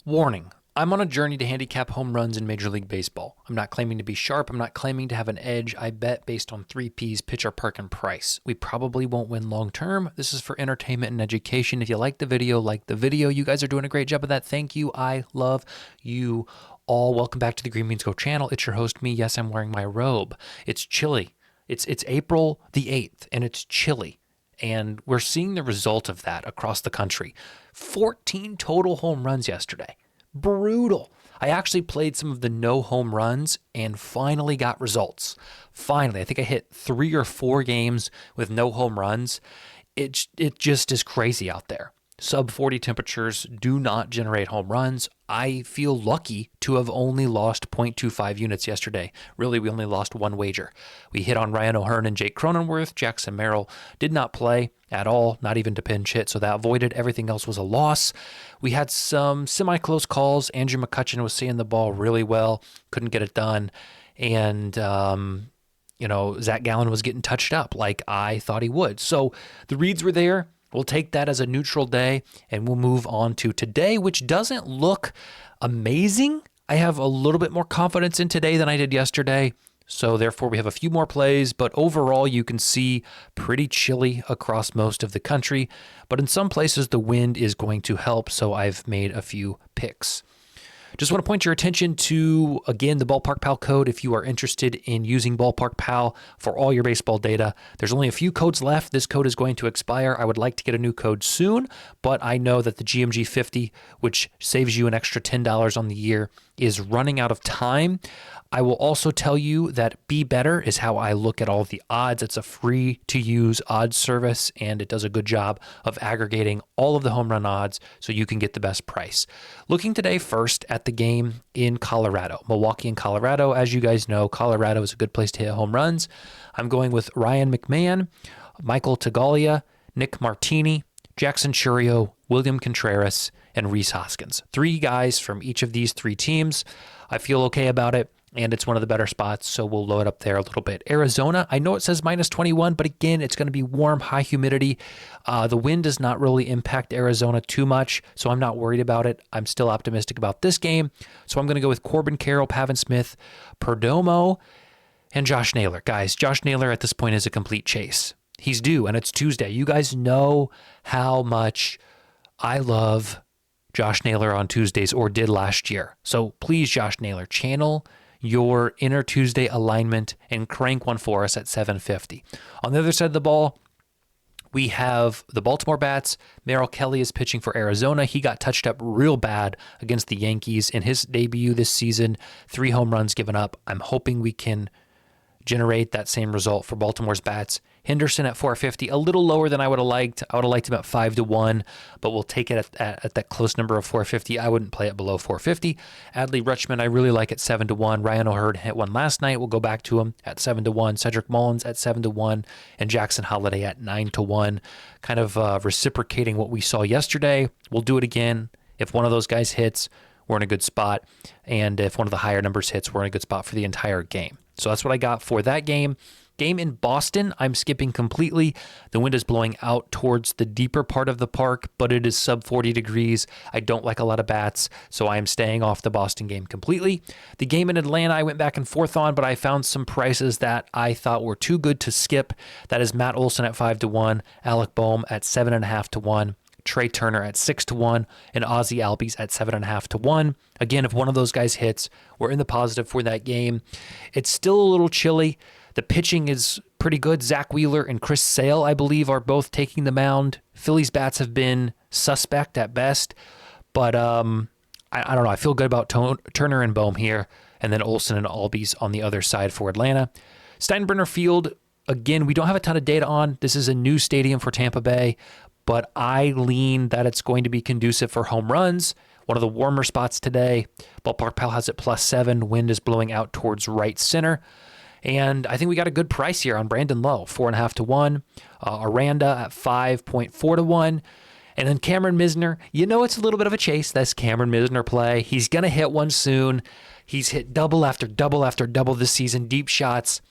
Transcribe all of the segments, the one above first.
Warning, I'm on a journey to handicap home runs in Major League Baseball. I'm not claiming to be sharp. I'm not claiming to have an edge. I bet based on 3Ps, pitcher, park, and price. We probably won't win long term. This is for entertainment and education. If you like the video, like the video. You guys are doing a great job of that. Thank you. I love you all. Welcome back to the Green Beans Go channel. It's your host, me. Yes, I'm wearing my robe. It's chilly. It's April the 8th, and it's chilly. And we're seeing the result of that across the country. 14 total home runs yesterday. Brutal. I actually played some of the no home runs and finally got results. Finally, I think I hit 3 or 4 games with no home runs. It just is crazy out there. Sub 40 temperatures do not generate home runs. I feel lucky to have only lost 0.25 units yesterday. Really, we only lost one wager. We hit on Ryan O'Hearn and Jake Cronenworth. Jackson Merrill did not play at all, not even to pinch hit, so that avoided. Everything else was a loss. We had some semi-close calls. Andrew McCutcheon was seeing the ball really well, couldn't get it done. And, Zach Gallen was getting touched up like I thought he would. So the reads were there. We'll take that as a neutral day, and we'll move on to today, which doesn't look amazing. I have a little bit more confidence in today than I did yesterday, so therefore we have a few more plays, but overall you can see pretty chilly across most of the country, but in some places the wind is going to help, so I've made a few picks. Just want to point your attention to, again, the Ballpark Pal code if you are interested in using Ballpark Pal for all your baseball data. There's only a few codes left. This code is going to expire. I would like to get a new code soon, but I know that the GMG 50, which saves you an extra $10 on the year, is running out of time. I will also tell you that Be Better is how I look at all of the odds. It's a free-to-use odds service, and it does a good job of aggregating all of the home run odds so you can get the best price. Looking today first at the game in Colorado, Milwaukee and Colorado. As you guys know, Colorado is a good place to hit home runs. I'm going with Ryan McMahon, Michael Tagalia, Nick Martini, Jackson Churio, William Contreras, and Rhys Hoskins. 3 guys from each of these 3 teams. I feel okay about it, and it's one of the better spots, so we'll load up there a little bit. Arizona, I know it says minus 21, but again, it's going to be warm, high humidity. The wind does not really impact Arizona too much, so I'm not worried about it. I'm still optimistic about this game, so I'm going to go with Corbin Carroll, Pavin Smith, Perdomo, and Josh Naylor. Guys, Josh Naylor at this point is a complete chase. He's due, and it's Tuesday. You guys know how much I love Josh Naylor on Tuesdays, or did last year. So please, Josh Naylor, channel your inner Tuesday alignment and crank one for us at 750. On the other side of the ball, we have the Baltimore bats. Merrill Kelly is pitching for Arizona. He got touched up real bad against the Yankees in his debut this season. 3 home runs given up. I'm hoping we can generate that same result for Baltimore's bats. Henderson at 450, a little lower than I would have liked. I would have liked him at 5-1, but we'll take it at that close number of 450. I wouldn't play it below 450. Adley Rutschman, I really like at 7-1. Ryan O'Hearn hit one last night. We'll go back to him at 7-1. Cedric Mullins at 7-1, and Jackson Holliday at 9-1. Kind of reciprocating what we saw yesterday. We'll do it again. If one of those guys hits, we're in a good spot, and if one of the higher numbers hits, we're in a good spot for the entire game. So that's what I got for that game. Game in Boston, I'm skipping completely. The wind is blowing out towards the deeper part of the park, but it is sub 40 degrees. I don't like a lot of bats, so I am staying off the Boston game completely. The game in Atlanta, I went back and forth on, but I found some prices that I thought were too good to skip. That is Matt Olson at 5-1, Alec Boehm at 7.5-1. Trey Turner at 6-1, and Ozzie Albies at 7.5-1. Again, if one of those guys hits, we're in the positive for that game. It's still a little chilly. The pitching is pretty good. Zach Wheeler and Chris Sale, I believe, are both taking the mound. Phillies bats have been suspect at best, but I don't know. I feel good about Turner and Boehm here, and then Olson and Albies on the other side for Atlanta. Steinbrenner Field, again, we don't have a ton of data on. This is a new stadium for Tampa Bay, but I lean that it's going to be conducive for home runs. One of the warmer spots today. Ballpark Pal has it +7. Wind is blowing out towards right center. And I think we got a good price here on Brandon Lowe, 4.5-1. Aranda at 5.4-1. And then Cameron Misner, you know it's a little bit of a chase, this Cameron Misner play. He's going to hit one soon. He's hit double after double after double this season, deep shots.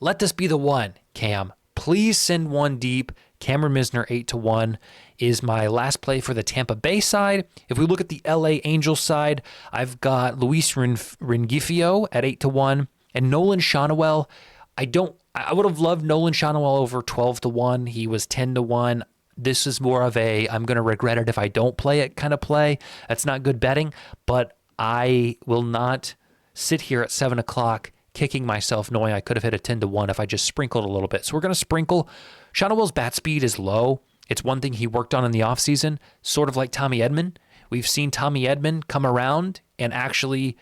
Let this be the one, Cam. Please send one deep. Cameron Misner 8-1 is my last play for the Tampa Bay side. If we look at the LA Angels side, I've got Luis Rengifo at 8-1 and Nolan Schanuel. I would have loved Nolan Schanuel over 12-1. He was 10-1. This is more of a I'm going to regret it if I don't play it kind of play. That's not good betting, but I will not sit here at 7 o'clock kicking myself knowing I could have hit a 10-1 if I just sprinkled a little bit. So we're going to sprinkle. Schanuel's bat speed is low. It's one thing he worked on in the offseason, sort of like Tommy Edman. We've seen Tommy Edman come around and actually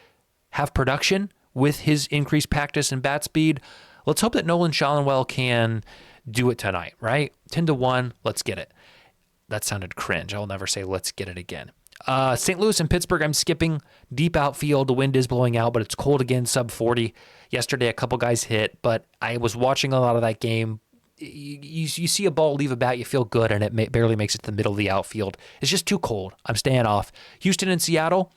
have production with his increased practice and bat speed. Let's hope that Nolan Schanuel can do it tonight, right? 10-1, let's get it. That sounded cringe. I'll never say let's get it again. St. Louis and Pittsburgh, I'm skipping. Deep outfield, the wind is blowing out, but it's cold again, sub 40. Yesterday, a couple guys hit, but I was watching a lot of that game. You see a ball leave a bat, you feel good, and it barely makes it to the middle of the outfield. It's just too cold. I'm staying off. Houston and Seattle.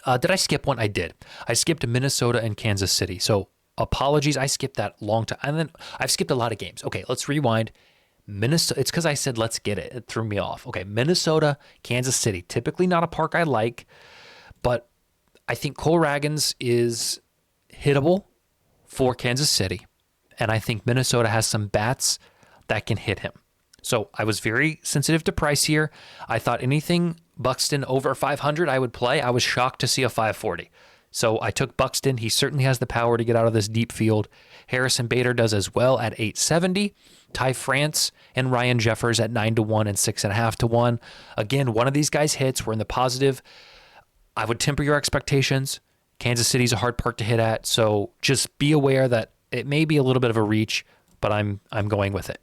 Did I skip one? I did. I skipped Minnesota and Kansas City. So apologies, I skipped that long time. And then I've skipped a lot of games. Okay, let's rewind. Minnesota. It's because I said let's get it. It threw me off. Okay, Minnesota, Kansas City. Typically not a park I like, but I think Cole Ragans is hittable for Kansas City, and I think Minnesota has some bats that can hit him. So I was very sensitive to price here. I thought anything Buxton over 500 I would play. I was shocked to see a 540. So I took Buxton. He certainly has the power to get out of this deep field. Harrison Bader does as well at 870. Ty France and Ryan Jeffers at 9-1 and 6.5-1. Again, one of these guys hits. We're in the positive. I would temper your expectations. Kansas City's a hard park to hit at, so just be aware that it may be a little bit of a reach, but I'm going with it.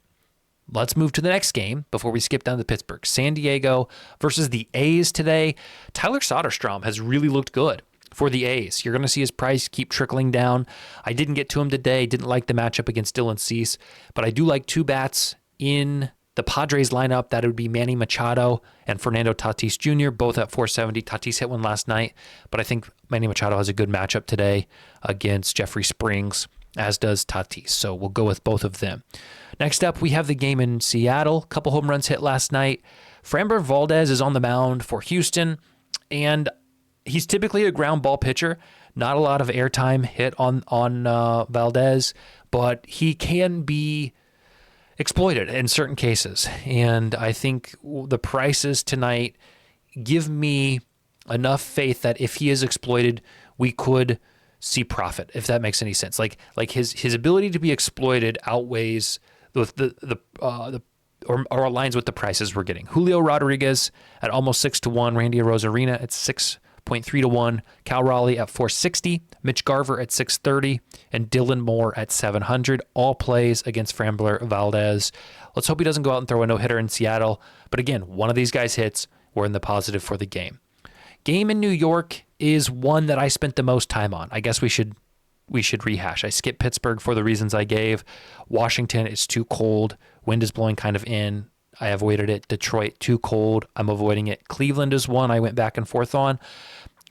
Let's move to the next game before we skip down to Pittsburgh. San Diego versus the A's today. Tyler Soderstrom has really looked good for the A's. You're going to see his price keep trickling down. I didn't get to him today. Didn't like the matchup against Dylan Cease, but I do like two bats in the Padres lineup. That would be Manny Machado and Fernando Tatis Jr., both at 470. Tatis hit one last night, but I think Manny Machado has a good matchup today against Jeffrey Springs, as does Tatis. So we'll go with both of them. Next up, we have the game in Seattle. Couple home runs hit last night. Framber Valdez is on the mound for Houston, and he's typically a ground ball pitcher. Not a lot of airtime hit on Valdez, but he can be exploited in certain cases. And I think the prices tonight give me enough faith that if he is exploited, we could see profit, if that makes any sense. Like his ability to be exploited outweighs or aligns with the prices we're getting. Julio Rodriguez at almost 6-1, Randy Arozarena at 6.3-1, Cal Raleigh at 460, Mitch Garver at 630, and Dylan Moore at 700. All plays against Framber Valdez. Let's hope he doesn't go out and throw a no-hitter in Seattle. But again, one of these guys hits, we're in the positive for the game. Game in New York is one that I spent the most time on. I guess we should rehash. I skipped Pittsburgh for the reasons I gave. Washington is too cold. Wind is blowing kind of in. I avoided it. Detroit, too cold. I'm avoiding it. Cleveland is one I went back and forth on.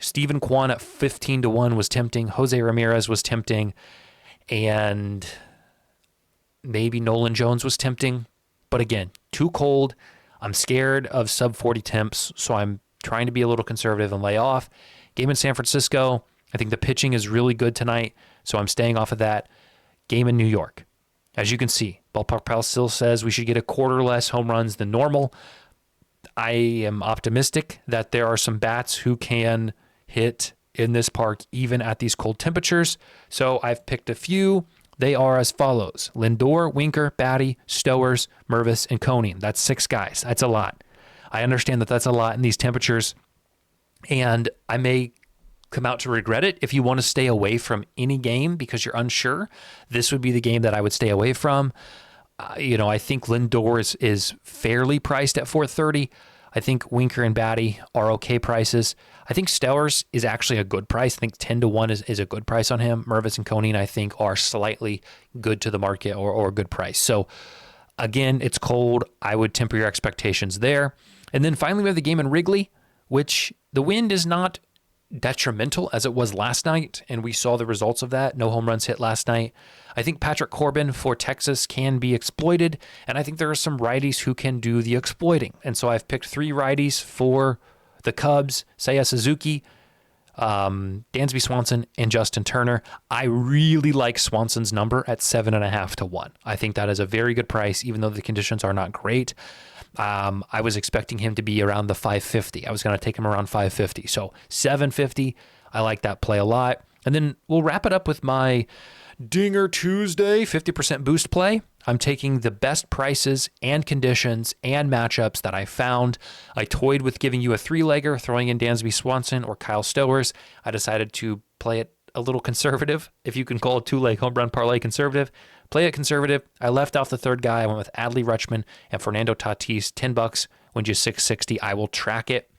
Stephen Kwan at 15-1 was tempting. Jose Ramirez was tempting. And maybe Nolan Jones was tempting. But again, too cold. I'm scared of sub 40 temps, so I'm trying to be a little conservative and lay off. Game in San Francisco. I think the pitching is really good tonight, so I'm staying off of that. Game in New York. As you can see, Ballpark Pal still says we should get a quarter less home runs than normal. I am optimistic that there are some bats who can hit in this park even at these cold temperatures. So I've picked a few. They are as follows: Lindor, Winker, Batty, Stowers, Mervis, and Koenig. That's 6 guys. That's a lot. I understand that that's a lot in these temperatures, and I may come out to regret it. If you want to stay away from any game because you're unsure, this would be the game that I would stay away from. I think Lindor is fairly priced at 430. I think Winker and Batty are okay prices. I think Stowers is actually a good price. I think 10-1 is a good price on him. Mervis and Koenig, I think, are slightly good to the market or a good price. So again, it's cold. I would temper your expectations there. And then finally, we have the game in Wrigley, which the wind is not detrimental as it was last night, and we saw the results of that. No home runs hit last night. I think Patrick Corbin for Texas can be exploited, and I think there are some righties who can do the exploiting. And so I've picked 3 righties for the Cubs: Seiya Suzuki, Dansby Swanson, and Justin Turner. I really like Swanson's number at 7.5 to 1. I think that is a very good price, even though the conditions are not great. I was expecting him to be around the 550. I was going to take him around 550. So 750, I like that play a lot. And then we'll wrap it up with my Dinger Tuesday 50% boost play. I'm taking the best prices and conditions and matchups that I found. I toyed with giving you a 3-legger, throwing in Dansby Swanson or Kyle Stowers. I decided to play it a little conservative, if you can call a 2-leg home run parlay conservative. Play it conservative. I left off the third guy. I went with Adley Rutschman and Fernando Tatis. $10, wins you 660. I will track it.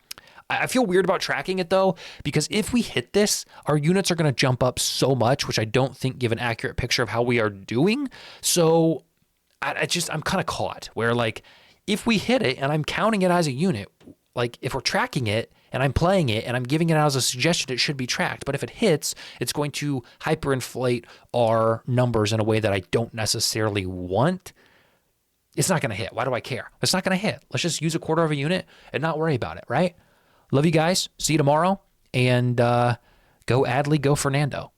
I feel weird about tracking it though, because if we hit this, our units are going to jump up so much, which I don't think give an accurate picture of how we are doing. So I'm kind of caught where, like, if we hit it and I'm counting it as a unit, like if we're tracking it and I'm playing it and I'm giving it out as a suggestion, it should be tracked. But if it hits, it's going to hyperinflate our numbers in a way that I don't necessarily want. It's not going to hit. Why do I care? It's not going to hit. Let's just use a quarter of a unit and not worry about it, right? Love you guys. See you tomorrow. And go Adley, go Fernando.